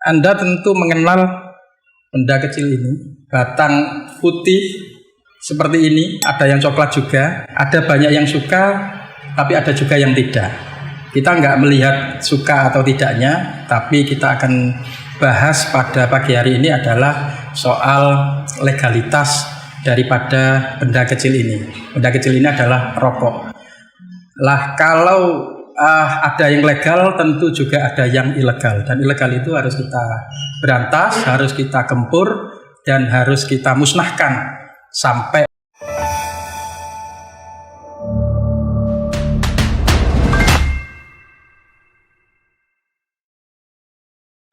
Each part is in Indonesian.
Anda tentu mengenal benda kecil ini, batang putih seperti ini, ada yang coklat juga, ada banyak yang suka, tapi ada juga yang tidak. Kita nggak melihat suka atau tidaknya, tapi kita akan bahas pada pagi hari ini adalah soal legalitas daripada benda kecil ini. Benda kecil ini adalah rokok. Lah kalau ada yang legal, tentu juga ada yang ilegal. Dan ilegal itu harus kita berantas, harus kita gempur, dan harus kita musnahkan sampai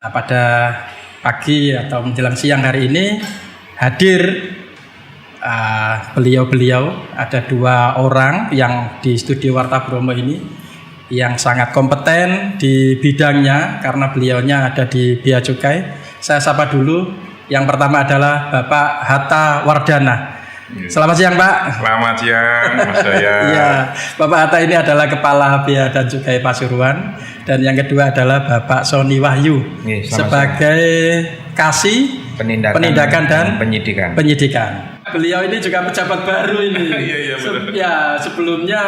pada pagi atau menjelang siang hari ini hadir beliau-beliau, ada 2 orang yang di studio Warta Bromo ini yang sangat kompeten di bidangnya karena beliaunya ada di Bea Cukai. Saya sapa dulu. Yang pertama adalah Bapak Hatta Wardana. Selamat siang, Pak. Selamat siang, Mas Daya. Iya, Bapak Hatta ini adalah Kepala Bea dan Cukai Pasuruan, dan yang kedua adalah Bapak Sony Wahyu sebagai Kasih Penindakan dan Penyidikan. Beliau ini juga pejabat baru ini. Iya, betul. Ya, sebelumnya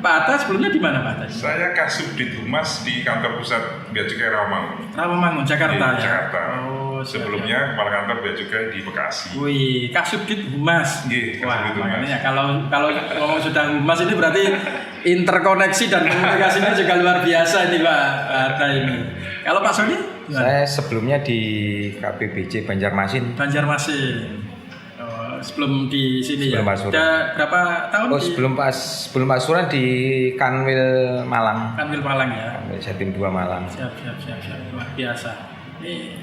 Pak Hatta sebelumnya di mana, Pak Hatta? Saya Kasubdit Humas di kantor pusat Bea Cukai Rawamangun, Jakarta ya. Jakarta. Oh, sebelumnya kepala kantor Bea Cukai di Bekasi. Wih, Kasubdit Humas. Wah, makanya kalau ngomong sudah Humas ini berarti interkoneksi dan komunikasinya juga luar biasa ini Pak Hatta ini. Kalau Pak Sony? Saya sebelumnya di KPBC Banjarmasin. Sebelum di sini sebelum ya. Sudah berapa tahun? Sebelum Pak Suran di Kanwil Malang. Kanwil Malang ya. Kanwil Jatim 2 Malang. Siap. Luar biasa. Ini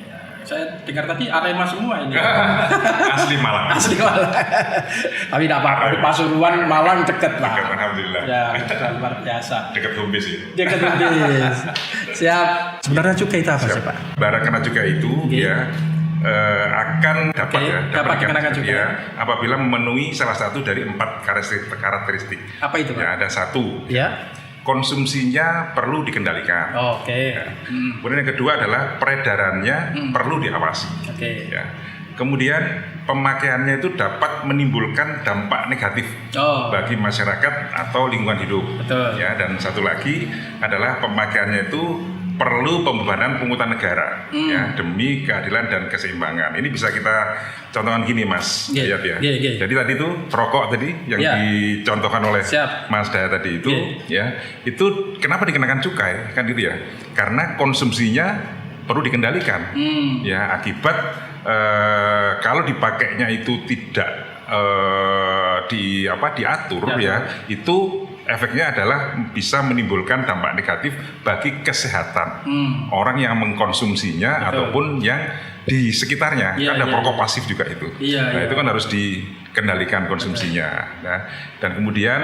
saya dengar tadi Arema semua ini. Asli Malang. Tapi tidak apa-apa. Pasuruan Malang dekat lah. Dekat, alhamdulillah. Ya, luar biasa. Dekat home base ya. Dekat home base. Siap. Sebenarnya cukai itu apa sih, Pak? Barang kena cukai itu ya akan dapat dikenakan cukai apabila memenuhi salah satu dari 4 karakteristik. Apa itu, Pak? Ya, ada 1. Ya. Konsumsinya perlu dikendalikan. Oke. Ya. Kemudian yang kedua adalah peredarannya perlu diawasi. Oke. Ya. Kemudian pemakaiannya itu dapat menimbulkan dampak negatif bagi masyarakat atau lingkungan hidup. Betul. Ya, dan satu lagi adalah pemakaiannya itu perlu pembebanan pungutan negara ya demi keadilan dan keseimbangan. Ini bisa kita contohkan gini, Mas. Yeah. Jadi tadi itu rokok tadi yang dicontohkan oleh Mas Daya tadi itu ya. Itu kenapa dikenakan cukai? Kan gitu ya. Karena konsumsinya perlu dikendalikan. Ya, akibat kalau dipakainya itu tidak diatur itu efeknya adalah bisa menimbulkan dampak negatif bagi kesehatan orang yang mengkonsumsinya ataupun yang di sekitarnya. Kan ada perokok pasif juga itu. Itu kan harus dikendalikan konsumsinya. Nah, dan kemudian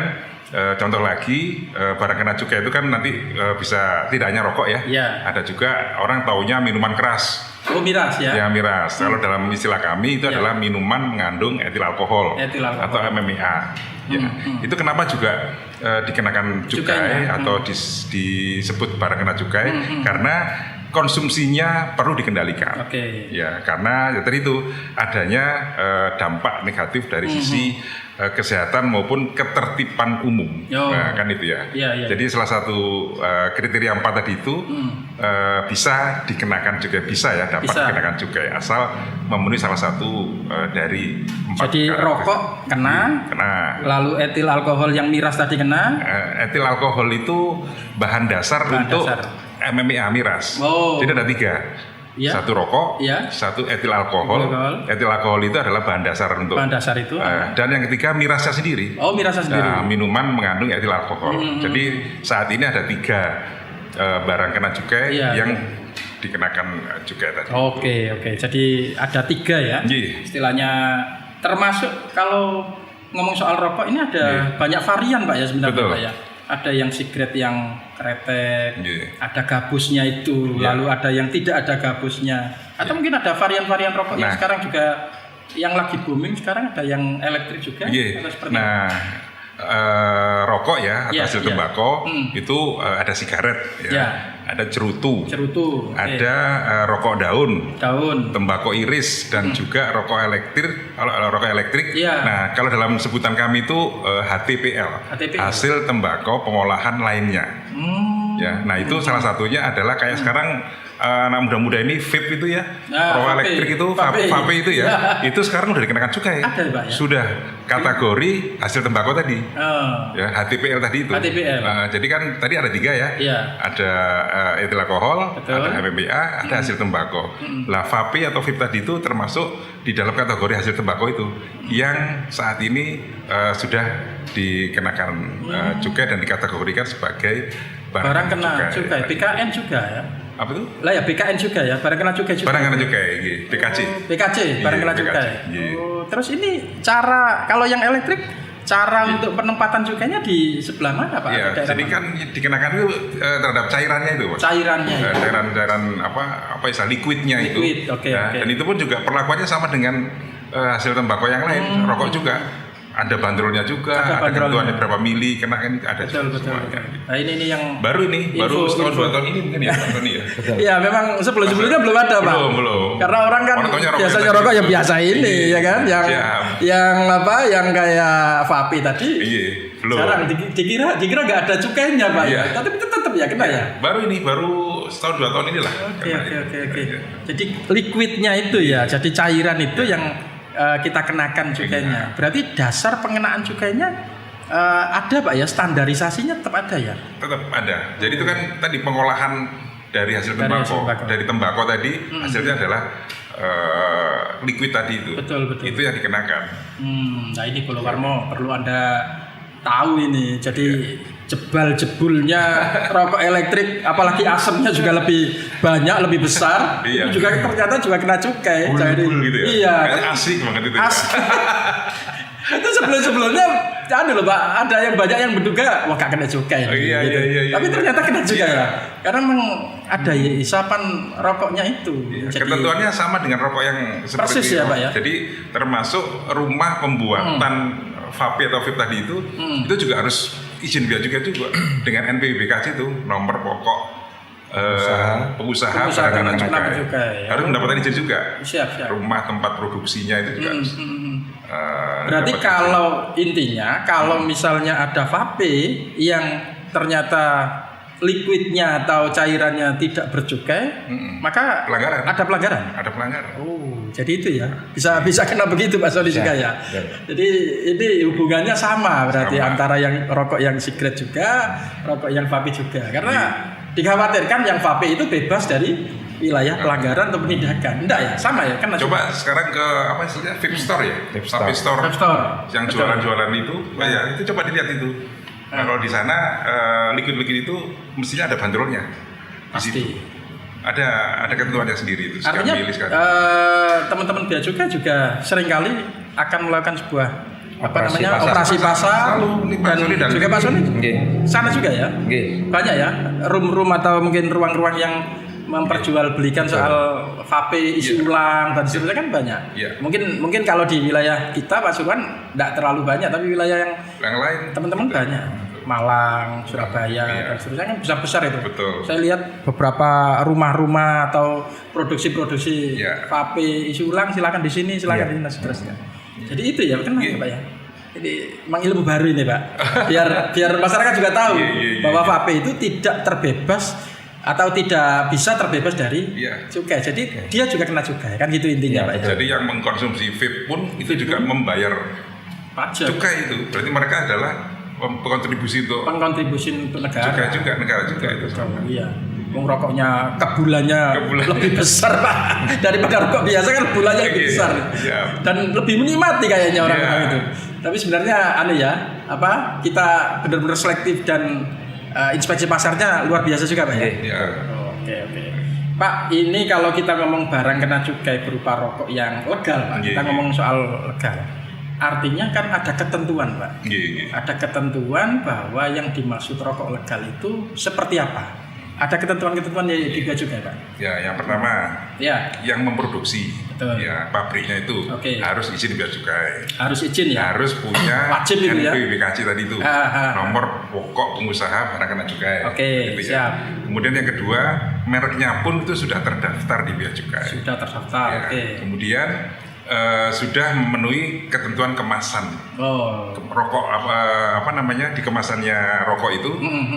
contoh lagi barang kena cukai itu kan nanti bisa tidak hanya rokok ya. Ada juga orang taunya minuman keras. Oh, miras ya? Ya, miras. Kalau dalam istilah kami itu adalah minuman mengandung etil alkohol atau MMA. Ya. Itu kenapa juga dikenakan cukai atau disebut barang kena cukai karena konsumsinya perlu dikendalikan. Ya, karena tadi itu adanya dampak negatif dari sisi kesehatan maupun ketertiban umum. Nah, kan itu ya. Jadi salah satu kriteria 4 tadi itu bisa dikenakan cukai, dapat dikenakan cukai asal memenuhi salah satu dari 4. Jadi rokok kena, lalu etil alkohol yang miras tadi kena. Etil alkohol itu bahan dasar untuk MMA miras. Jadi ada 3. Satu rokok, satu etil alkohol. Etil alkohol itu adalah bahan dasar untuk. Itu. Dan yang ketiga mirasnya sendiri. Minuman mengandung etil alkohol. Jadi saat ini ada 3 barang kena cukai yang dikenakan cukai tadi. Oke. Jadi ada 3 ya. Istilahnya termasuk kalau ngomong soal rokok ini ada banyak varian, Pak ya sebenarnya, Pak ya. Ada yang sigaret yang kretek, ada gabusnya itu, lalu ada yang tidak ada gabusnya, atau mungkin ada varian-varian rokok yang sekarang juga yang lagi booming sekarang ada yang elektrik juga. Rokok ya atau hasil tembakau itu ada sigaret ya. ada cerutu, ada rokok daun, tembakau iris, dan juga rokok elektrik. Nah, kalau dalam sebutan kami itu HTPL, hasil tembakau pengolahan lainnya. Ya, nah itu salah satunya adalah kayak sekarang anak muda-muda ini vape itu ya, rokok elektrik itu, vape itu ya, itu sekarang udah dikenakan cukai. Ada, Pak, ya? Sudah kategori hasil tembakau tadi, ya HTPL tadi itu. Jadi kan tadi ada 3 ya, ada etil alkohol, ada MMBA, ada hasil tembakau. Lah vape atau vape tadi itu termasuk di dalam kategori hasil tembakau itu, yang saat ini sudah dikenakan cukai dan dikategorikan sebagai barang kena cukai. BKN juga ya. Apa itu? Lah ya BKN juga ya, barang kena cukai juga. Barang kena cukai, BKC. Barang kena cukai. Terus ini cara kalau yang elektrik, cara untuk penempatan cukainya di sebelah mana, Pak? Iya, jadi kan dikenakan itu terhadap cairannya itu, Pak. Cairan apa istilah liquidnya itu. Dan itu pun juga perlakuannya sama dengan hasil tembakau yang lain, rokok juga. Ada bandrolnya juga, ada ketentuannya berapa mili kena, kan ada semuanya. Nah ini yang baru setahun 2 tahun ini mungkin ya, Tony ya. Iya, memang sebelumnya belum ada, Pak. Belum. Karena orang kan biasanya rokok yang biasa ini, ya kan, yang kayak vape tadi. Iya, belum. Sekarang dikira nggak ada cukainya, Pak. Iya. Tapi tetap ya kena ya. Baru setahun 2 tahun inilah. Oke. Jadi liquidnya itu ya, jadi cairan itu yang kita kenakan cukainya. Berarti dasar pengenaan cukainya ada, Pak ya, standarisasinya tetap ada ya? Tetap ada. Jadi itu kan tadi pengolahan dari hasil tembakau. Dari tembakau tadi hasilnya adalah liquid tadi itu. Betul. Itu yang dikenakan. Nah ini Pulau Warmo perlu Anda tahu ini. Jadi jebul-jebulnya rokok elektrik, apalagi asapnya juga lebih banyak, lebih besar. Itu juga ternyata juga kena cukai. Bul-bul gitu ya. Iya. Asik banget itu. Itu sebelumnya loh, Pak, ada yang banyak yang menduga wah gak kena cukai. Iya. Tapi ternyata kena cukai ya. Karena memang ada isapan rokoknya itu. Ketentuannya sama dengan rokok yang seperti persis ya, Pak ya. Jadi termasuk rumah pembuatan vape atau vape tadi itu juga harus izin bea cukai juga dengan NPWBKC itu, nomor pokok pengusaha barang kena cukai. Harus mendapatkan izin juga. Siap. Rumah tempat produksinya itu juga harus. Berarti kalau misalnya ada vape yang ternyata liquidnya atau cairannya tidak bercukai, maka ada pelanggaran. Oh, jadi itu ya. Bisa kena begitu, Pak Sony juga ya. Jadi ini hubungannya sama berarti antara yang rokok yang sigaret juga, rokok yang vape juga. Karena dikhawatirkan yang vape itu bebas dari wilayah pelanggaran atau penindakan. Enggak ya, sama ya kan. Coba sekarang ke apa istilahnya vape store ya? Vape store. Yang jualan-jualan itu, ya itu coba dilihat itu. Nah, kalau di sana liquid-liquid itu mestinya ada bandrolnya. Pasti. Ada ketentuannya sendiri itu. Artinya teman-teman bea cukai juga seringkali akan melakukan sebuah operasi pasar dan juga Pak Sony. Sana juga ya. Banyak ya room atau mungkin ruang-ruang yang memperjualbelikan soal vape isi ulang dan sebagainya kan banyak. Mungkin kalau di wilayah kita Pak Suwan tidak terlalu banyak, tapi wilayah yang lain teman-teman banyak. Malang, Surabaya dan seterusnya kan besar-besar itu. Betul. Saya lihat beberapa rumah-rumah atau produksi vape isi ulang silakan di sini, silakan di sini dan seterusnya. Jadi itu ya betul Pak ya. Ini memang ilmu baru ini, Pak. Biar masyarakat juga tahu bahwa vape itu tidak terbebas atau tidak bisa terbebas dari cukai. Jadi dia juga kena cukai, kan gitu intinya, Pak. Jadi yang mengkonsumsi vape pun itu juga membayar pajak cukai itu. Berarti mereka adalah pengkontribusi untuk negara. Negara juga itu. Iya. Rokoknya kebulannya lebih besar, Pak, daripada rokok biasa kan bulannya lebih besar dan lebih menikmati kayaknya orang-orang itu. Tapi sebenarnya kita benar-benar selektif dan inspeksi pasarnya luar biasa juga, Pak ya. Oke. Pak, ini kalau kita ngomong barang kena cukai berupa rokok yang legal, Pak. Kita ngomong soal legal. Artinya kan ada ketentuan, Pak. Ada ketentuan bahwa yang dimaksud rokok legal itu seperti apa? Ada ketentuan-ketentuan di bea cukai, Pak? Ya, yang pertama, yang memproduksi, ya pabriknya itu harus izin bea cukai. Harus izin ya? Harus punya wajib itu ya? NPWP tadi itu, nomor pokok pengusaha barang kena cukai. Gitu siap. Ya. Kemudian yang kedua, mereknya pun itu sudah terdaftar di bea cukai. Sudah terdaftar, ya. Kemudian sudah memenuhi ketentuan kemasan. Rokok apa namanya di kemasannya rokok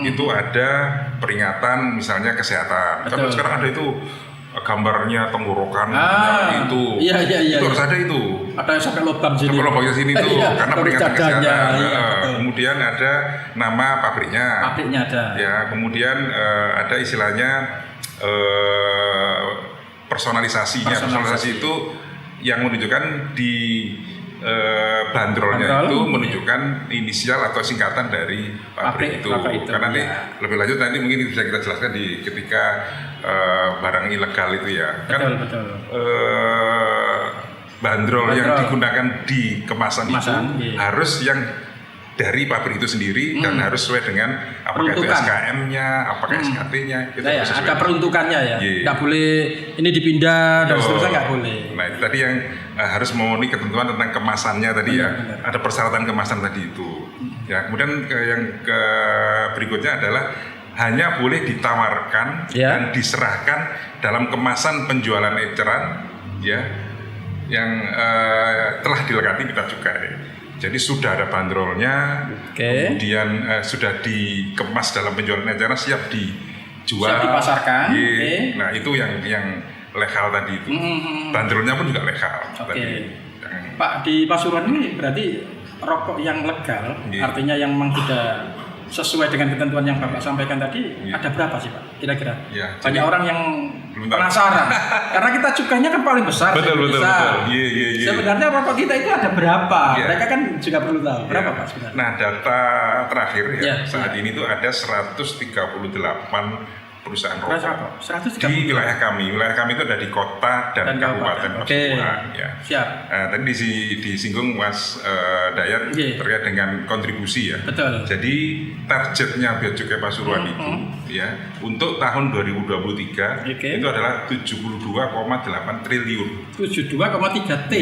itu ada peringatan misalnya kesehatan. Tapi sekarang ada itu gambarnya tenggorokan itu. Itu harus ada itu. Ada yang sampai lubang sini. Sampai lubangnya sini tuh karena peringatan kesehatan. Kemudian ada nama pabriknya. Pabriknya ada. Ya, kemudian ada istilahnya personalisasinya. Personalisasi itu yang menunjukkan di bandrolnya itu menunjukkan inisial atau singkatan dari pabrik itu. Karena nanti lebih lanjut nanti mungkin bisa kita jelaskan di ketika barang ilegal itu ya. Betul. Bandrol yang digunakan di kemasan itu harus yang dari pabrik itu sendiri dan harus sesuai dengan apakah itu SKM-nya, apakah SKT-nya. Ada peruntukannya ya. Nggak boleh ini dipindah dan seterusnya nggak boleh. Nah itu tadi yang harus memenuhi ketentuan tentang kemasannya tadi ya. Ada persyaratan kemasan tadi itu. Ya kemudian yang berikutnya adalah hanya boleh ditawarkan dan diserahkan dalam kemasan penjualan eceran ya yang telah dilekati bea cukai. Jadi sudah ada bandrolnya, kemudian sudah dikemas dalam penjualan eceran, siap dijual, siap dipasarkan. Nah itu yang legal tadi itu. Bandrolnya pun juga legal. Pak, di Pasuruan ini berarti rokok yang legal, artinya yang memang sudah sesuai dengan ketentuan yang Bapak sampaikan tadi, ada berapa sih Pak kira-kira? Banyak orang yang penasaran karena kita cukainya kan paling besar. Betul. Sebenarnya rokok kita itu ada berapa? Mereka kan juga perlu tahu berapa Pak sebenarnya. Nah data terakhir saat ini tuh ada 138 perusahaan rokok di wilayah kami. Wilayah kami itu ada di kota dan kabupaten Pasuruan. Siap. Tadi disinggung Mas Dayat terkait dengan kontribusi ya. Betul. Jadi targetnya bea cukai Pasuruan itu ya untuk tahun 2023 itu adalah 72,8 triliun. 72,3 T.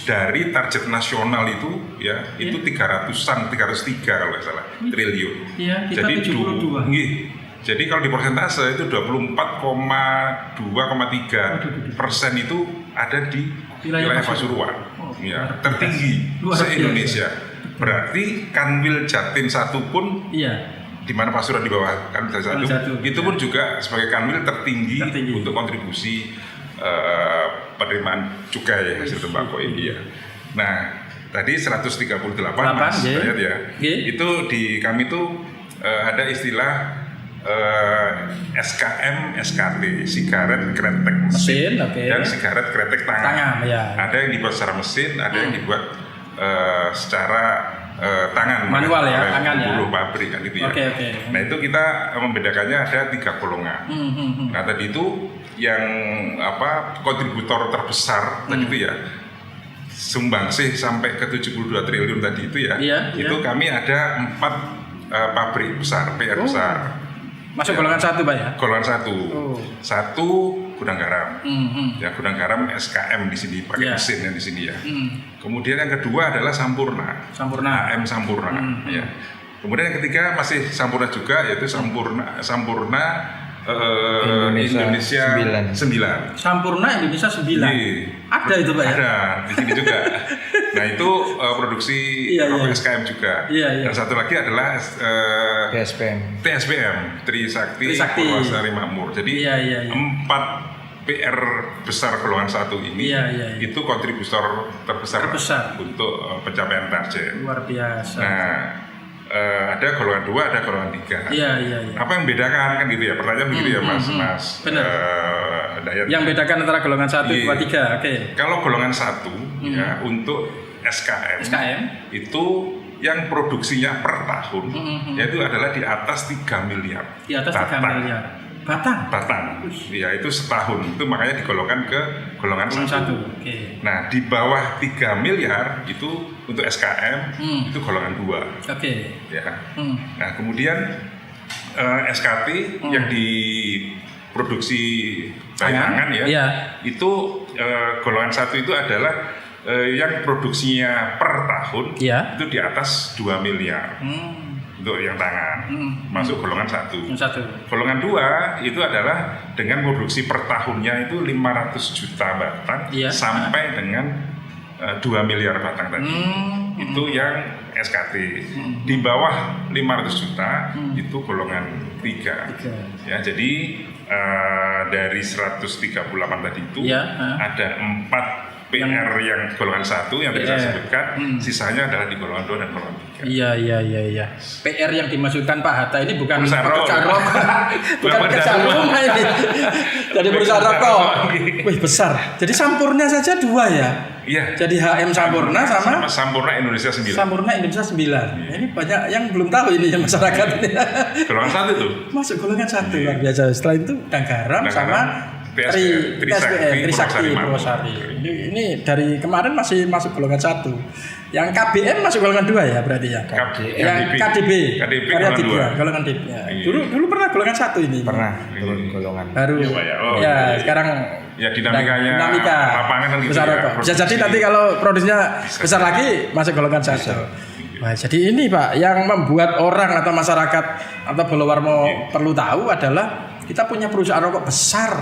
Dari target nasional itu ya itu 303 kalau nggak salah triliun. Iya, kita 72. Jadi kalau di persentase itu 24,2,3% itu ada di wilayah Pasuruan, tertinggi se-Indonesia. Berarti Kanwil Jatim 1 pun, di mana Pasuruan di bawah Kanwil Jatim 1, itu pun juga sebagai Kanwil tertinggi untuk kontribusi penerimaan cukai hasil tembakau ini ya. Nah, tadi 138 Mas Dayat ya, itu di kami tuh ada istilah SKM, SKT, sigaret kretek mesin, dan sigaret kretek tangan. Ada yang dibuat secara mesin, ada yang dibuat secara tangan, manual ya, tangan ya. Buruh pabrik kan gitu ya. Nah itu kita membedakannya ada 3 golongan. Nah tadi itu yang kontributor terbesar tadi itu ya sumbangsih sampai ke 72 triliun tadi itu ya. Itu kami ada 4 pabrik besar, PR besar. Masuk golongan 1 Pak ya? Golongan 1. 1 gudang garam. Ya gudang garam SKM di sini pakai mesin yang di sini ya. Kemudian yang kedua adalah Sampurna. AM Sampurna ya. Kemudian yang ketiga masih Sampurna juga yaitu Sampurna Indonesia 9. Sampurna Indonesia 9. Ada itu Pak ya? Ada di sini juga. Nah itu produksi rokok SKM juga. Dan satu lagi adalah TSPM Trisakti Purwasari Makmur. Jadi 4 PR besar golongan 1 ini itu kontributor terbesar untuk pencapaian target. Luar biasa. Nah ada golongan 2, ada golongan 3. Apa yang membedakan kan gitu ya? Pertanyaan begitu ya Mas Dayat. Yang bedakan antara golongan 1, 2, 3. Kalau golongan 1 ya untuk SKM itu yang produksinya per tahun yaitu adalah di atas 3 miliar. Di atas 3 miliar. Batang. Ya itu setahun. Itu makanya digolongkan ke golongan 1. Nah, di bawah 3 miliar itu untuk SKM itu golongan 2. Ya. Nah, kemudian SKT yang diproduksi bayangan ya, itu golongan 1 itu adalah yang produksinya per tahun itu di atas 2 miliar untuk yang tangan, masuk golongan 1. Golongan 2 itu adalah dengan produksi per tahunnya itu 500 juta batang sampai dengan 2 miliar batang tadi. Itu yang SKT. Di bawah 500 juta itu golongan 3. Ya, jadi dari 138 tadi itu ada 4 PR yang golongan 1 yang tadi saya sebutkan, sisanya adalah di golongan 2 dan golongan 3. Iya. PR yang dimaksudkan Pak Hatta ini bukan perusahaan rokok, bukan perusahaan rumah ini. Jadi perusahaan rokok, wih besar. Jadi Sampurna saja 2 ya. Iya. Jadi HM Sampurna sama Sampurna Indonesia 9. Sampurna Indonesia 9. Ini banyak yang belum tahu ini masyarakat ini. Golongan 1 tuh. Masuk golongan 1 luar biasa. Setelah itu Garam sama Trisakti Purwosari. Ini dari kemarin masih masuk golongan 1. Yang KBM masuk golongan 2 ya berarti ya. Yang KDB Karya Dibra golongan 2. Ya. Dulu pernah golongan 1 ini. Pernah golongan. Baru. Ya, sekarang ya dinamika lapangan kan gitu besar ya. Bisa jadi nanti kalau produksinya besar lagi masuk golongan 1. Nah, jadi ini Pak yang membuat orang atau masyarakat atau Bolowarmo perlu tahu adalah kita punya perusahaan rokok besar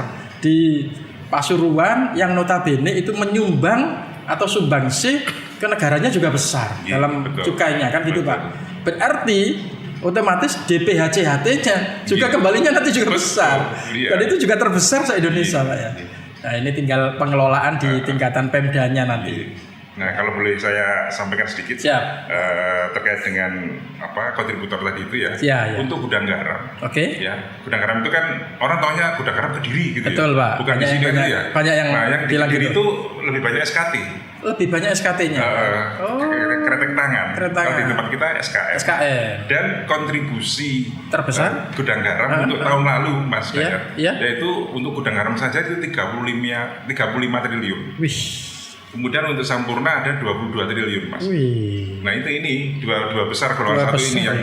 di Pasuruan yang notabene itu menyumbang atau sumbangsi ke negaranya juga besar dalam cukainya kan gitu Pak. Berarti otomatis DPHCHT-nya juga kembalinya nanti juga besar. Dan itu juga terbesar se-Indonesia Pak ya. Nah, ini tinggal pengelolaan di tingkatan Pemdanya nanti. Nah, kalau boleh saya sampaikan sedikit terkait dengan kontributor tadi itu ya. Untuk gudang garam. Ya, gudang garam itu kan orang taunya gudang garam Kediri gitu. Betul, Pak. Bukan di sini gitu ya. Banyak yang di Kediri itu lebih banyak SKT. Lebih banyak SKT-nya. Kretek tangan. Kalau di tempat kita SKM. Dan kontribusi terbesar gudang garam untuk tahun lalu Mas Gayat, yaitu untuk gudang garam saja itu 35 triliun. Wih. Kemudian untuk Sampurna ada 22 triliun Mas. Wih. Nah ini dua besar golongan 1 ini yang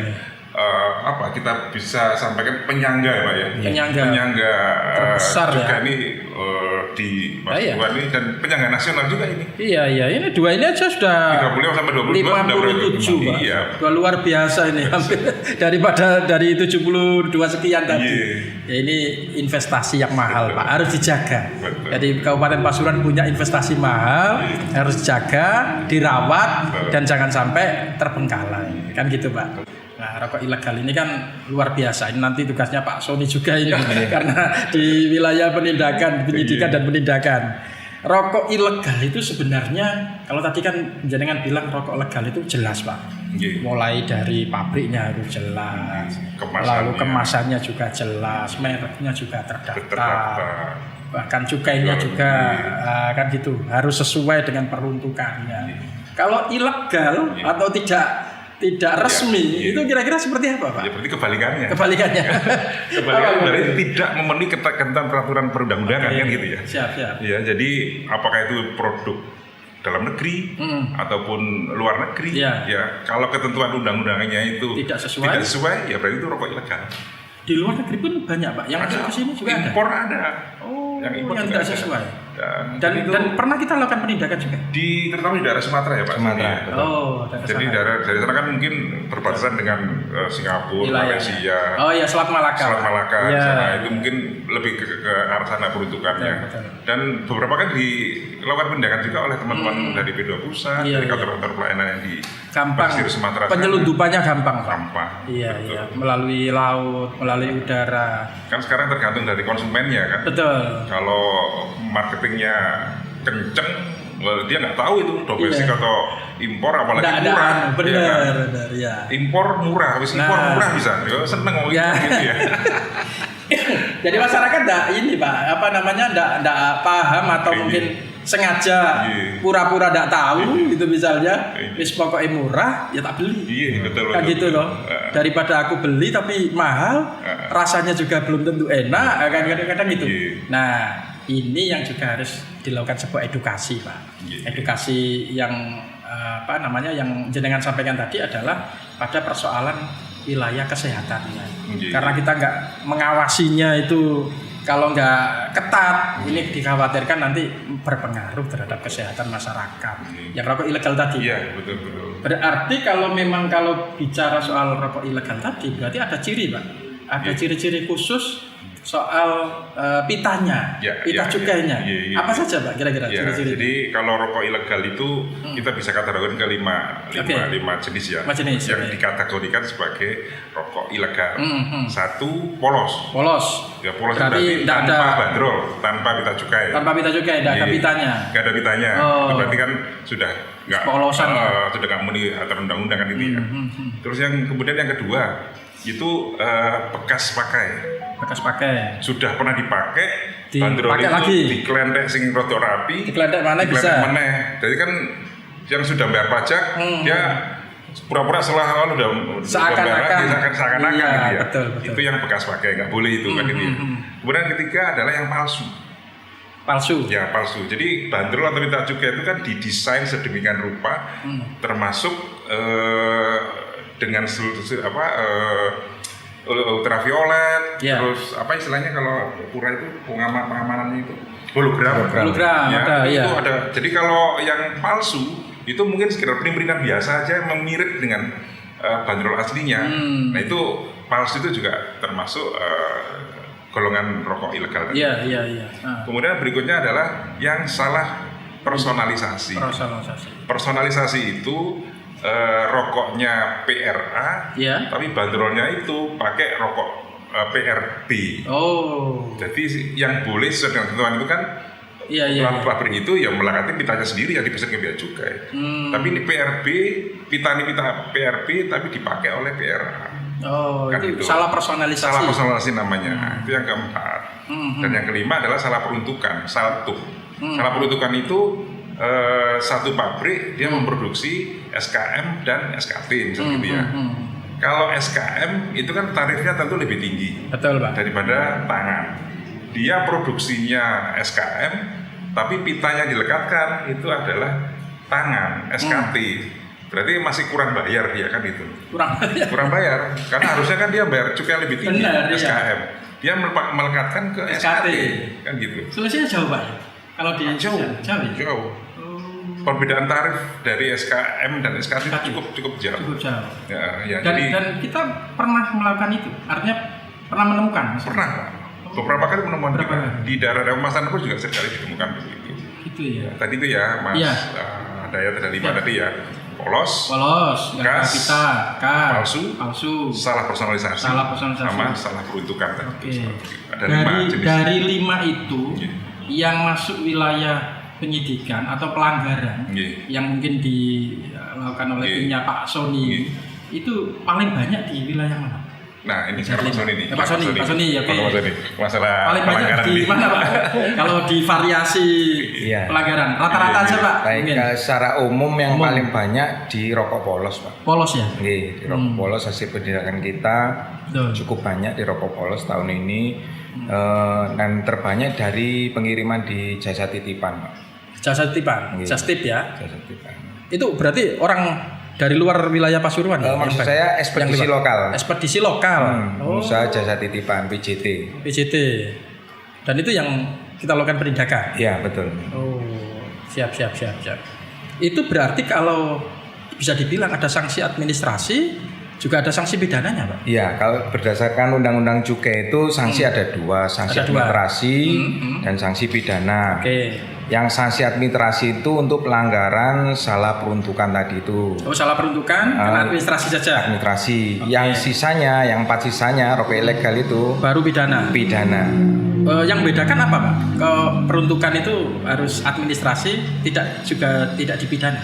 kita bisa sampaikan penyangga ya Pak ya. Penyangga terbesar juga ini di Pasuruan ini dan penyangga nasional juga ini. Iya ini 2 ini aja sudah 35 sampai 57 Pak. Iya. Luar biasa ini hampir daripada dari 72 sekian tadi. Ya ini investasi yang mahal Pak, harus dijaga. Jadi Kabupaten Pasuruan punya investasi mahal, harus dijaga, dirawat dan jangan sampai terbengkalai. Kan gitu Pak. Nah, rokok ilegal ini kan luar biasa. Ini nanti tugasnya Pak Sony juga ini karena di wilayah penindakan, penyidikan dan penindakan. Rokok ilegal itu sebenarnya kalau tadi kan jenengan bilang rokok legal itu jelas Pak. Mulai dari pabriknya harus jelas, lalu kemasannya juga jelas, mereknya juga terdaftar. Bahkan cukainya juga kan gitu, harus sesuai dengan peruntukannya. Kalau ilegal atau tidak resmi itu kira-kira seperti apa Pak? Ya berarti kebalikannya. Kebalikannya berarti tidak memenuhi ketentuan peraturan perundang-undangan kan gitu ya. Siap. Ya, jadi apakah itu produk dalam negeri ataupun luar negeri ya kalau ketentuan undang-undangannya itu tidak sesuai ya berarti itu rokok ilegal. Di luar negeri pun banyak Pak yang masuk ke sini juga impor ada. Yang tidak sesuai. Dan pernah kita lakukan penindakan juga terutama di daerah Sumatera ya Pak. Jadi daerah dari sana kan mungkin berbatasan dengan Singapura, Malaysia. Selat Malaka. Di sana itu mungkin lebih ke arah sana peruntukannya. Dan beberapa kan dilakukan penindakan juga oleh teman-teman dari P2 Pusat, dari kantor-kantor pelayanan yang di pesisir Sumatera. Penyelundupannya gampang. Iya. Melalui laut, melalui udara. Kan sekarang tergantung dari konsumennya kan. Betul. Kalau marketingnya kenceng, dia nggak tahu itu domestik atau impor, apalagi murah. Benar. Impor murah, impor murah bisa, seneng gitu ya. Jadi masyarakat nggak paham atau mungkin sengaja pura-pura nggak tahu gitu misalnya, wis pokoknya murah ya tak beli. Betul. Kan gitu loh. Daripada aku beli tapi mahal, rasanya juga belum tentu enak, kan kadang-kadang gitu. Nah, ini yang juga harus dilakukan sebuah edukasi Pak. Edukasi yang yang jenengan sampaikan tadi adalah pada persoalan wilayah kesehatannya. Karena kita nggak mengawasinya itu, kalau nggak ketat, ini dikhawatirkan nanti berpengaruh terhadap kesehatan masyarakat. Yang rokok ilegal tadi. Iya, betul. Berarti kalau bicara soal rokok ilegal tadi, berarti ada ciri, Pak. Ada ciri-ciri khusus soal pitanya, pita cukainya. Apa saja, Pak, kira-kira ciri-ciri? Jadi kalau rokok ilegal itu kita bisa kategorikan ke lima jenis ya. 5 jenis. Yang dikategorikan sebagai rokok ilegal. Satu, polos. Ya, polos berarti tanpa bandrol, tanpa pita cukai. Tidak ada pitanya. Nggak ada pitanya. Itu berarti kan sudah nggak polosan. Sudah nggak memenuhi aturan undang-undang kan itu ya. Terus kemudian yang kedua itu bekas pakai. Sudah pernah dipakai, bandrol itu lagi. Dikelentek sing rada rapi. Dikelentek mana bisa? Meneh. Jadi kan yang sudah bayar pajak dia pura-pura seolah-olah udah seakan-akan iya, gitu ya. Betul. Itu yang bekas pakai, nggak boleh itu kan ini. Kemudian ketiga adalah yang palsu. Ya, palsu. Jadi bandrol atau pita cukai itu kan didesain sedemikian rupa, termasuk dengan ultraviolet, terus apa istilahnya kalau pura itu pengamanannya itu hologram ya, itu ada. Jadi kalau yang palsu itu mungkin sekedar peringan biasa aja mirip dengan bandrol aslinya. Nah itu palsu itu juga termasuk golongan rokok ilegal tadi. Iya. Kemudian berikutnya adalah yang salah personalisasi. Personalisasi itu rokoknya PRA, tapi bandrolnya itu pakai rokok PRB. Jadi yang boleh sesuai dengan ketentuan itu kan pabrik itu ya melakati pitanya sendiri yang dipesan ke bea cukai. Tapi ini PRB, pita PRB tapi dipakai oleh PRA. Kan itu salah personalisasi. Salah personalisasi namanya. Itu yang keempat. Dan yang kelima adalah salah peruntukan, saltuk. Salah peruntukan itu satu pabrik dia memproduksi SKM dan SKT misalnya gitu ya. Kalau SKM itu kan tarifnya tentu lebih tinggi. Betul, Pak. Daripada tangan. Dia produksinya SKM tapi pitanya dilekatkan itu adalah tangan SKT. Berarti masih kurang bayar dia kan itu. Kurang bayar. Karena harusnya kan dia bayar cukai lebih tinggi. SKM. Dia melekatkan ke SKT kan gitu. Solusinya jauh, Pak. Kalau di jauh. Perbedaan tarif dari SKM dan SKT cukup jauh. Dan kita pernah melakukan itu, artinya pernah menemukan. Pernah, beberapa kali menemukan di daerah Mas pun juga sekali ditemukan begitu. Itu ya. Tadi itu ya, Mas. Daya ada 5 tadi ya. Polos, gas, palsu, salah personalisasi, sama salah peruntukan tadi. Ada 5 jenis. Dari 5 itu yang masuk wilayah penyidikan atau pelanggaran yang mungkin dilakukan oleh timnya Pak Sony itu paling banyak di wilayah mana? Nah ini sekarang Pak Sony, oke. Masalah paling banyak di mana, Pak? Kalau di variasi pelanggaran rata-rata aja, Pak. Secara umum yang paling banyak di rokok polos, Pak. Polos ya? Di rokok polos hasil pendidikan kita cukup banyak di rokok polos tahun ini. Dan terbanyak dari pengiriman di jasa titipan, Pak. Jasa titipan, Justip ya. Jasa titipan. Itu berarti orang dari luar wilayah Pasuruan ya? Maksud saya ekspedisi lokal. Ekspedisi lokal. Usaha jasa titipan PJT. Dan itu yang kita lakukan penindakan. Iya, betul. Siap. Itu berarti kalau bisa dibilang ada sanksi administrasi, juga ada sanksi pidananya, Pak? Iya, kalau berdasarkan Undang-Undang Cukai itu sanksi ada 2, sanksi administrasi dan sanksi pidana. Yang sanksi administrasi itu untuk pelanggaran salah peruntukan tadi itu. Salah peruntukan, administrasi saja. Administrasi. Yang sisanya, yang 4 sisanya rokok ilegal itu baru pidana. Yang membedakan apa, Pak? Peruntukan itu harus administrasi, tidak dipidana.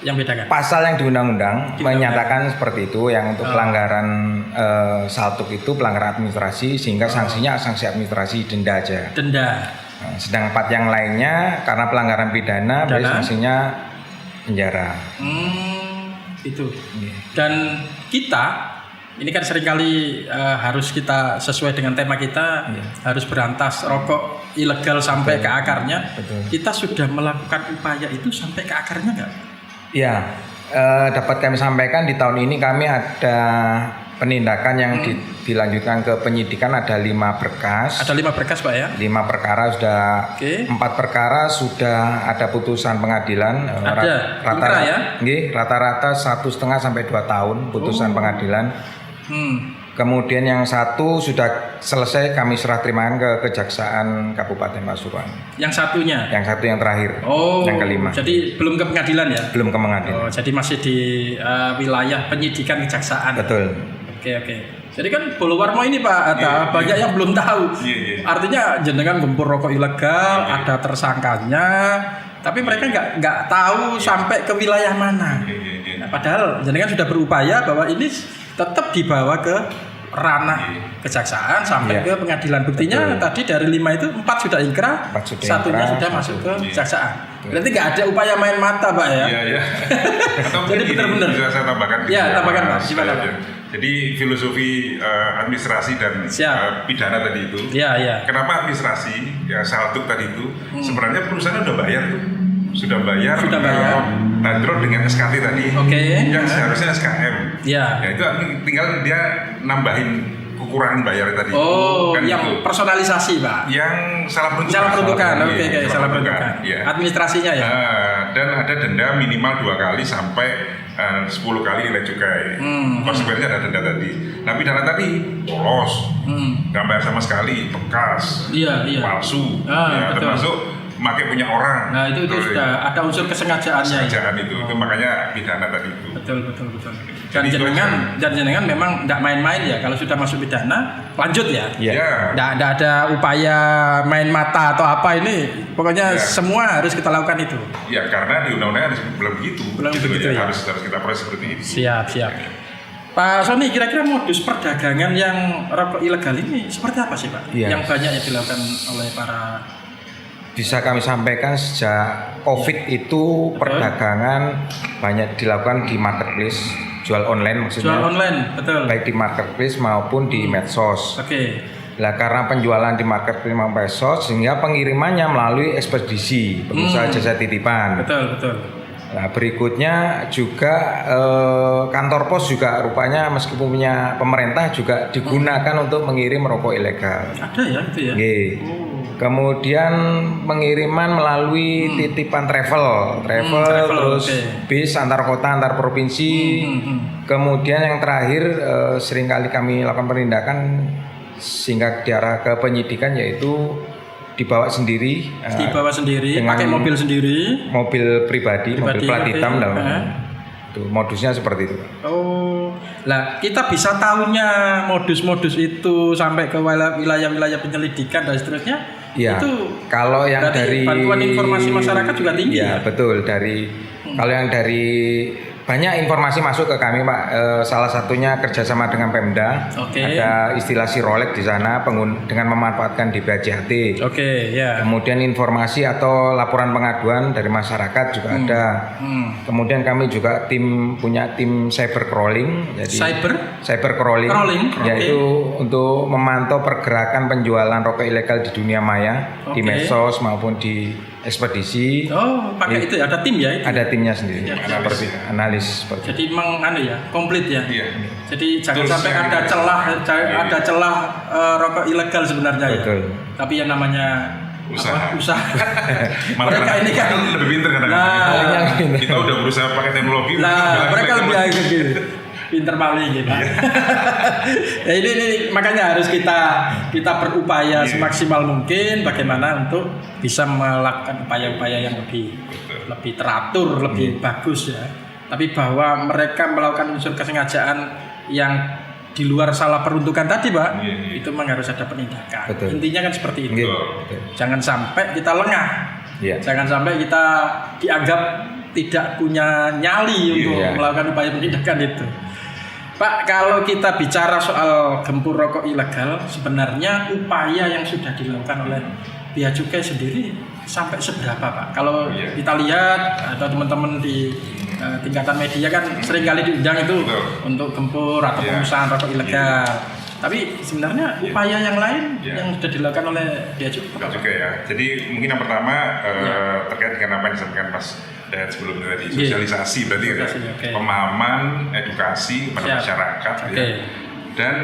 Yang bedakan. Pasal yang di undang-undang menyatakan seperti itu, yang untuk pelanggaran saltuk itu pelanggaran administrasi, sehingga sanksinya sanksi administrasi denda aja. Sedang 4 yang lainnya karena pelanggaran pidana, berarti sanksinya penjara. Itu. Dan kita ini kan seringkali harus kita sesuai dengan tema kita, harus berantas rokok ilegal sampai ke akarnya. Kita sudah melakukan upaya itu sampai ke akarnya nggak? Ya, dapat kami sampaikan di tahun ini kami ada penindakan yang dilanjutkan ke penyidikan ada 5 berkas. Ada 5 berkas Pak ya? 5 perkara sudah, 4 perkara sudah ada putusan pengadilan. Ada, rata-rata 1,5 sampai 2 tahun putusan pengadilan. Kemudian yang 1 sudah selesai kami serah terimakan ke Kejaksaan Kabupaten Pasuruan. Yang satunya? Yang 1 yang terakhir. Yang kelima. Jadi belum ke pengadilan ya? Belum ke pengadilan. Jadi masih di wilayah penyidikan kejaksaan. Betul. Oke. Jadi kan Bolowarmo ini Pak, banyak yang belum tahu. Artinya jenengan gempur rokok ilegal, ada tersangkanya, tapi mereka nggak tahu sampai ke wilayah mana. Nah, padahal jenengan sudah berupaya bahwa ini tetap dibawa ke ranah kejaksaan sampai ke pengadilan. Buktinya tadi dari 5 itu 4 sudah inkrah, 1-nya sudah masuk ke kejaksaan. Berarti nggak ada upaya main mata Pak ya? Iya. Jadi benar-benar. Bisa saya tambahkan? Ya, tambahkan Pak. Gimana Pak? Jadi filosofi administrasi dan pidana tadi itu. Iya. Kenapa administrasi? Ya saltuk tadi itu. Sebenarnya perusahaan udah bayar tuh. Sudah bayar. Bandrol dengan SKT tadi. Yang seharusnya SKM. Ya itu tinggal dia nambahin ukuran bayar tadi. Kan yang itu. Personalisasi Pak. Yang salah peruntukan. Salah peruntukan. Ya. Administrasinya ya. Dan ada denda minimal 2 kali sampai 10 kali nilai cukai. Konsekuensinya ada denda tadi. Nah pidana tadi lolos, nggak bayar sama sekali, bekas, palsu, termasuk memakai punya orang. Nah itu sudah ada unsur kesengajaannya. Itu makanya pidana tadi itu. Betul. Dan jenengan memang tidak main-main ya. Kalau sudah masuk pidana, lanjut ya. Tidak ada upaya main mata atau apa ini. Pokoknya semua harus kita lakukan itu. Ya karena di undang-undang belum begitu. Ya. Harus kita proses seperti ini. Siap. Pak Sony, kira-kira modus perdagangan yang rokok ilegal ini seperti apa sih Pak? Yang banyak yang dilakukan oleh para. Bisa kami sampaikan sejak COVID itu perdagangan banyak dilakukan di marketplace, jual online maksudnya. Jual online, betul. Baik di marketplace maupun di medsos. Nah, karena penjualan di marketplace maupun medsos sehingga pengirimannya melalui ekspedisi, pengusaha jasa titipan. Betul. Nah, berikutnya juga kantor pos juga rupanya meskipun punya pemerintah juga digunakan untuk mengirim rokok ilegal. Ada ya itu ya. Kemudian pengiriman melalui titipan travel terus bis antar kota antar provinsi. Kemudian yang terakhir seringkali kami lakukan penindakan sehingga diarah ke penyidikan yaitu dibawa sendiri pakai mobil sendiri, mobil pribadi mobil plat hitam dalam itu modusnya seperti itu. Lah kita bisa tahunya modus-modus itu sampai ke wilayah-wilayah penyelidikan dan seterusnya. Itu kalau yang dari bantuan informasi masyarakat juga tinggi. Betul kalau yang dari banyak informasi masuk ke kami Pak. Salah satunya kerjasama dengan Pemda. Ada istilah sirolek di sana dengan memanfaatkan DPJHT. Kemudian informasi atau laporan pengaduan dari masyarakat juga ada. Kemudian kami juga punya tim cyber crawling. Jadi cyber crawling. Yaitu untuk memantau pergerakan penjualan rokok ilegal di dunia maya, di medsos maupun di ekspedisi. Pakai itu ada tim ya? Ada timnya sendiri. Analis. Jadi memang komplit ya. Jadi jangan sampai ada celah rokok ilegal sebenarnya. Betul. Tapi yang namanya usaha. Mereka ini kan lebih pintar kadang-kadang. Kita udah berusaha pakai teknologi. Mereka lebih agak gitu. Pinter maling gitu. Ya ini makanya harus kita berupaya semaksimal mungkin bagaimana untuk bisa melakukan upaya-upaya yang lebih teratur, lebih bagus ya. Tapi bahwa mereka melakukan unsur kesengajaan yang di luar salah peruntukan tadi Pak, itu memang harus ada penindakan. Intinya kan seperti itu. Jangan sampai kita lengah. Jangan sampai kita dianggap tidak punya nyali untuk melakukan upaya penindakan itu. Pak, kalau kita bicara soal gempur rokok ilegal, sebenarnya upaya yang sudah dilakukan oleh Bea Cukai sendiri sampai seberapa Pak? Kalau kita lihat atau teman-teman di tingkatan media kan seringkali diundang itu untuk gempur atau pengusahaan rokok ilegal. Tapi sebenarnya upaya yang lain yang sudah dilakukan oleh Bea Cukai ya. Jadi mungkin yang pertama terkait dengan apa yang disampaikan Mas Dayat sebelumnya tadi, sosialisasi berarti pemahaman, edukasi kepada masyarakat ya. Dan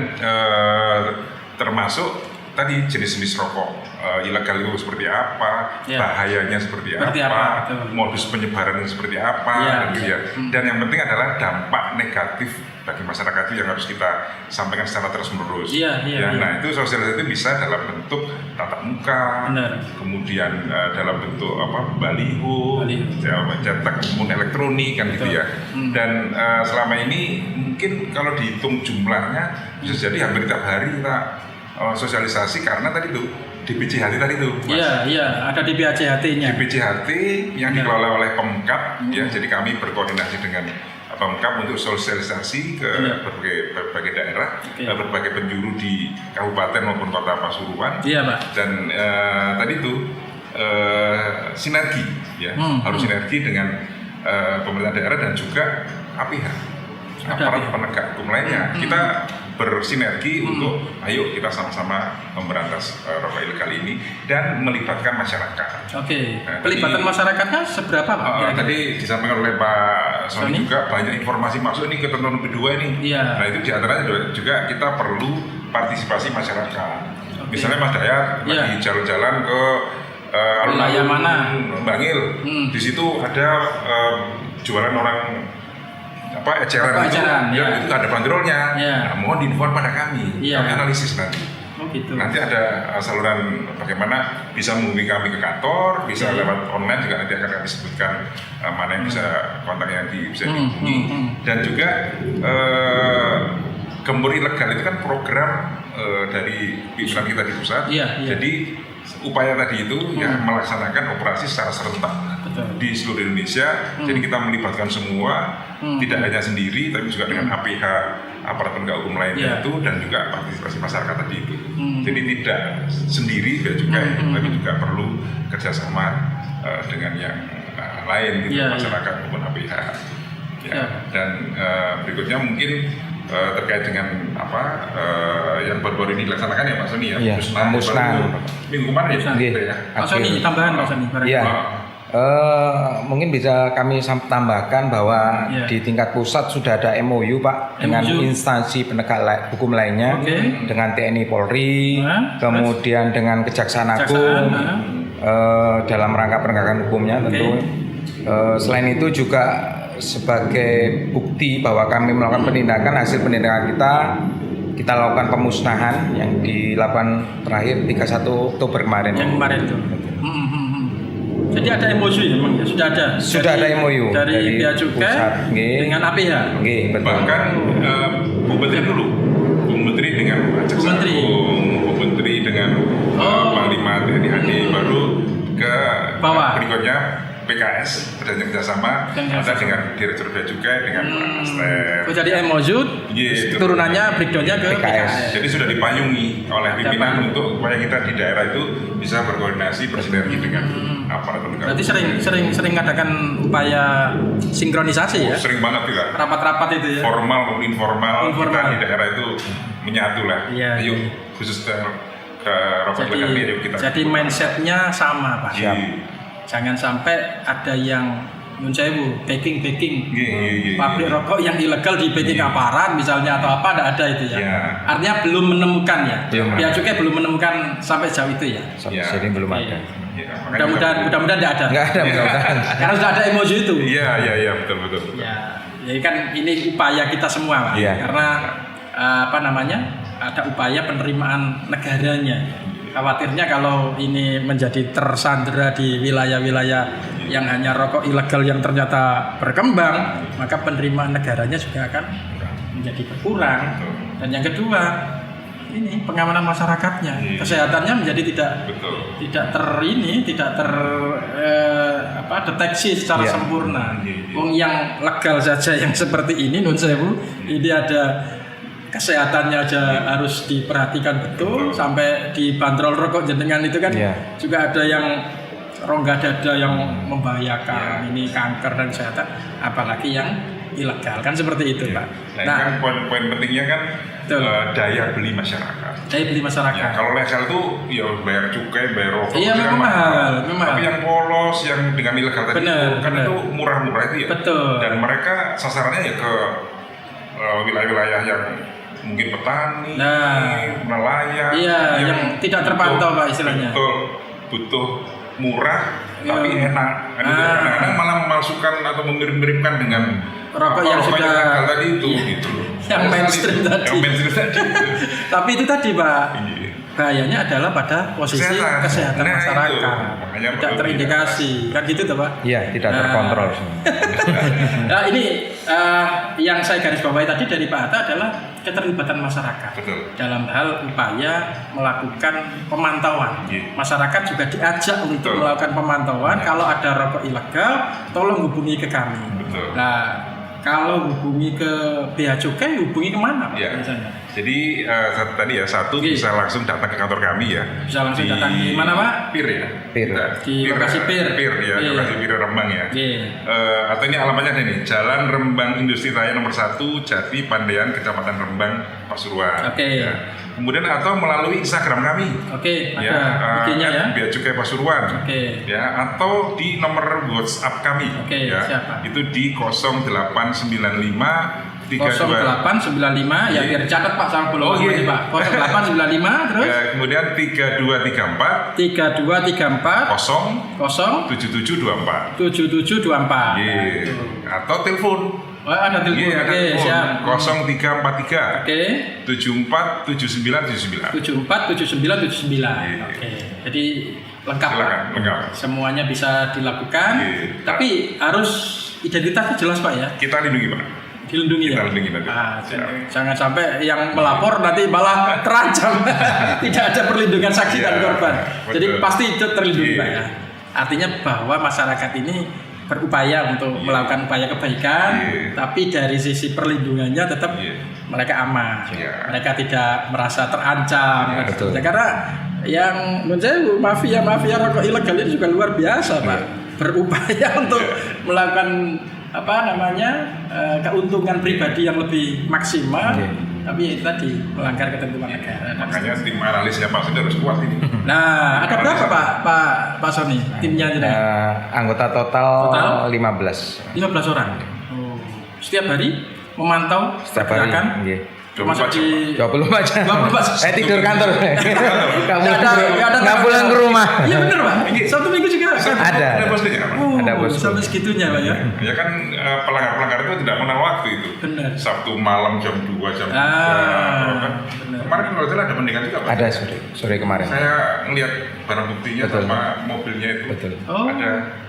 termasuk tadi jenis-jenis rokok ilegal itu seperti apa, bahayanya seperti apa, modus penyebaran seperti apa, dan gitu ya. Dan yang penting adalah dampak negatif bagi masyarakat itu yang harus kita sampaikan secara terus-menerus. Nah itu sosialisasi itu bisa dalam bentuk tatap muka, kemudian dalam bentuk baliho, cetak maupun elektronik kan gitu ya. Dan selama ini mungkin kalau dihitung jumlahnya bisa jadi hampir tiap hari kita sosialisasi karena tadi tuh DPCHT tadi tuh, Iya, ada DPCHT-nya. DPCHT yang dikelola oleh Pemkab, ya. Jadi kami berkoordinasi dengan Pemkab untuk sosialisasi ke berbagai daerah, berbagai penjuru di kabupaten maupun kota Pasuruan. Iya, Pak. Dan tadi itu sinergi, ya, harus sinergi dengan pemerintah daerah dan juga APH, aparat penegak hukum lainnya. Kita bersinergi untuk ayo kita sama-sama memberantas rokok ilegal ini dan melibatkan masyarakat. Nah, pelibatan masyarakatnya seberapa, Pak? Tadi disampaikan oleh Pak Sony juga banyak informasi masuk ini ke Tenun P2 ini. Nah itu diantaranya juga kita perlu partisipasi masyarakat. Misalnya Mas Dayat lagi jalan-jalan ke alun-alun Bangil, di situ ada jualan orang eceran itu itu ada bandrolnya. Nah, mohon diinfokan pada kami, kami analisis nanti. Nanti ada saluran bagaimana bisa menghubungi kami ke kantor, bisa lewat online juga nanti akan kami sebutkan mana yang bisa kontak yang bisa dihubungi. Dan juga gembur ilegal itu kan program dari pimpinan kita di pusat. Jadi upaya tadi itu melaksanakan operasi secara serentak di seluruh Indonesia. Jadi kita melibatkan semua, tidak hanya sendiri, tapi juga dengan APH, aparat penegak hukum lainnya itu, dan juga partisipasi masyarakat tadi itu. Jadi tidak sendiri Bea Cukai, tapi juga perlu kerjasama dengan yang lain, gitu, masyarakat maupun APH. Dan berikutnya mungkin terkait dengan yang baru-baru ini dilaksanakan ya Pak Sony ya, musnah minggu kemarin ya. Pak Sony tambahan Pak Sony. Mungkin bisa kami tambahkan bahwa di tingkat pusat sudah ada MOU Pak dengan instansi penegak hukum lainnya, dengan TNI Polri, kemudian dengan Kejaksaan Agung dalam rangka penegakan hukumnya tentu. Selain itu juga sebagai bukti bahwa kami melakukan penindakan, hasil penindakan kita lakukan pemusnahan yang dilakukan terakhir 31 Oktober kemarin. Yang kemarin itu. Jadi ada MOU ya, memang ya? Sudah ada MOU dari Bea Cukai dengan APH. Bahkan Bu Menteri dulu, Bu Menteri dengan Kejaksaan Agung, Bu Menteri dengan Panglima TNI AD, baru ke bawah berikutnya PKS berjanji kerjasama ada dengan Direktur Bea Cukai dengan Pak Aster. Jadi MOU turunannya breakdownnya ke PKS. Jadi sudah dipayungi oleh pimpinan untuk supaya kita di daerah itu bisa berkoordinasi bersinergi dengan aparat penegak. Berarti sering ngadakan upaya sinkronisasi ya? Sering banget juga. Rapat-rapat itu ya. Formal maupun informal. Kita di daerah itu menyatu lah. Ayo khusus ke rokok ilegal ini ayo kita. Jadi mindsetnya sama Pak. Jangan sampai ada yang mencewu packing pabrik rokok yang ilegal di packing aparat misalnya atau apa, ada itu ya. Artinya belum menemukan ya. Bea Cukai belum menemukan sampai jauh itu ya. Jadi belum ada. Mudah-mudahan tidak ada. Nggak ada mudah-mudahan. Karena sudah ada emoji itu. Iya betul. Ya, jadi kan ini upaya kita semua Pak. Karena ada upaya penerimaan negaranya. Khawatirnya kalau ini menjadi tersandera di wilayah-wilayah yang hanya rokok ilegal yang ternyata berkembang, maka penerimaan negaranya juga akan menjadi berkurang. Dan yang kedua, ini pengamanan masyarakatnya, kesehatannya menjadi tidak deteksi secara sempurna. Yang legal saja yang seperti ini, nun sewu, ini ada kesehatannya aja harus diperhatikan betul. Sampai di bandrol rokok jenengan itu kan juga ada yang rongga dada yang membahayakan, ini kanker dan kesehatan, apalagi yang ilegal, kan seperti itu, Pak. Nah, kan poin pentingnya kan daya beli masyarakat. Daya beli masyarakat. Ya, kalau legal itu ya bayar cukai, bayar rokok. Iya, memang mahal. Tapi yang polos, yang dengan ilegal tadi itu murah-murah itu ya. Betul. Dan mereka sasarannya ya ke wilayah-wilayah yang mungkin petani, nelayan, yang tidak terpantau Pak istilahnya. Butuh murah tapi enak. Kadang-kadang malah memasukkan atau mengirim-kirimkan dengan rokok yang sudah legal tadi itu gitu. Yang mainstream tadi. Tapi itu tadi Pak. Bahayanya adalah pada posisi kesehatan masyarakat. Tidak terindikasi, kan gitu tuh Pak? Iya, tidak terkontrol. Nah ini yang saya garis bawahi tadi dari Pak Hatta adalah keterlibatan masyarakat. Betul. Dalam hal upaya melakukan pemantauan. Masyarakat juga diajak untuk melakukan pemantauan. Kalau ada rokok ilegal, tolong hubungi ke kami. Betul. Nah, kalau hubungi ke Bea Cukai, hubungi kemana Pak biasanya? Jadi tadi ya bisa langsung datang ke kantor kami ya. Bisa langsung datang di mana Pak? PIR ya. PIR. Di lokasi PIR. PIR ya, lokasi PIR Rembang ya. Atau ini alamatnya nih, Jalan Rembang Industri Raya nomor 1 Jati Pandaian Kecamatan Rembang Pasuruan. Ya. Kemudian atau melalui Instagram kami. Ada IG-nya ya. Bea Cukai Pasuruan. Ya, atau di nomor WhatsApp kami. Ya. Siapa? Itu di 0895 0895 ya biar catat Pak sama belum Pak. 0895 terus kemudian 3234 07724 atau telepon. Ada telepon. Siap. 0343 747979 Jadi lengkap. Semuanya bisa dilakukan. Tapi harus identitasnya jelas Pak ya. Kita lindungi Pak. Dilindungi ya. Jangan sampai yang melapor nanti malah terancam. Tidak ada perlindungan saksi dan korban. Jadi pasti itu terlindungi Pak ya. Artinya bahwa masyarakat ini berupaya untuk melakukan upaya kebaikan, tapi dari sisi perlindungannya tetap mereka aman. Mereka tidak merasa terancam. Karena yang menurut saya mafia rokok ilegal ini juga luar biasa Pak. Berupaya untuk melakukan keuntungan pribadi yang lebih maksimal, tapi itu tadi melanggar ketentuan negara. Makanya tim analisnya Pak Sony harus kuat ini. Nah, ada berapa Pak Sony timnya ini? Anggota total 15 orang. Setiap hari memantau pergerakan. Termasuk di 24 jam. Saya tidur kantor. Nggak pulang ke rumah. Iya benar Pak. Sabtu Minggu juga ada posnya. Ada bos. Sampai segitunya Pak ya. Ya kan pelanggar itu tidak mengenal waktu itu. Benar. Sabtu malam jam 2 jam 3. Kemarin kalau tidak ada pendidikan juga Pak. Ada sore kemarin. Saya ngelihat barang buktinya sama mobilnya itu. Betul. Ada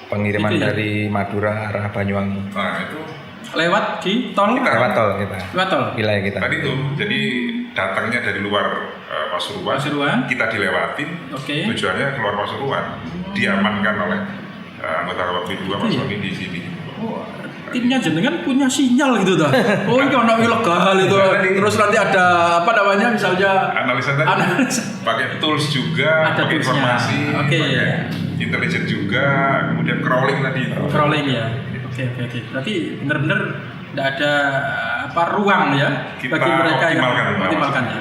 pengiriman dari Madura arah Banyuwangi. Nah itu lewat di tol lewat tol wilayah kita tadi itu. Jadi datangnya dari luar Pasuruan, kita dilewatin. Tujuannya keluar Pasuruan, diamankan oleh anggota KPP 2 Pak Sony di sini. Timnya jenengan punya sinyal gitu dah. Ini ono ilegal itu. Terus nanti ada misalnya analisa tadi. Pakai tools juga, pakai informasi, pakai intelijen juga, kemudian crawling tadi. Crawling ya. Oke. Berarti benar-benar tidak ada ruang ya bagi mereka yang optimalkan ya.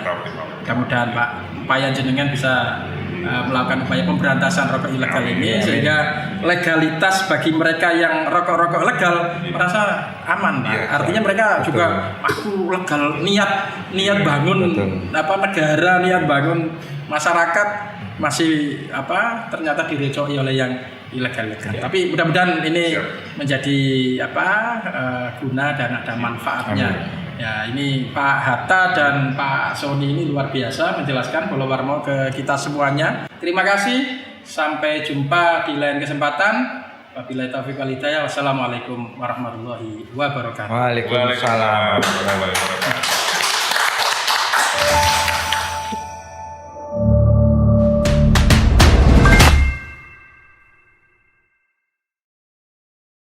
Mudah-mudahan Pak, upaya jenengan bisa melakukan upaya pemberantasan rokok ilegal ini sehingga legalitas bagi mereka yang rokok legal merasa aman Pak. Artinya mereka juga aku legal niat bangun negara, niat bangun masyarakat masih ternyata direcoki oleh yang ilegal. Tapi mudah-mudahan ini menjadi guna dan ada manfaatnya. Ya, ini Pak Hatta dan Pak Sony ini luar biasa menjelaskan Bolo Warmo ke kita semuanya. Terima kasih. Sampai jumpa di lain kesempatan. Wabillahi taufiq wal hidayah. Wassalamualaikum warahmatullahi wabarakatuh. Waalaikumsalam warahmatullahi wabarakatuh.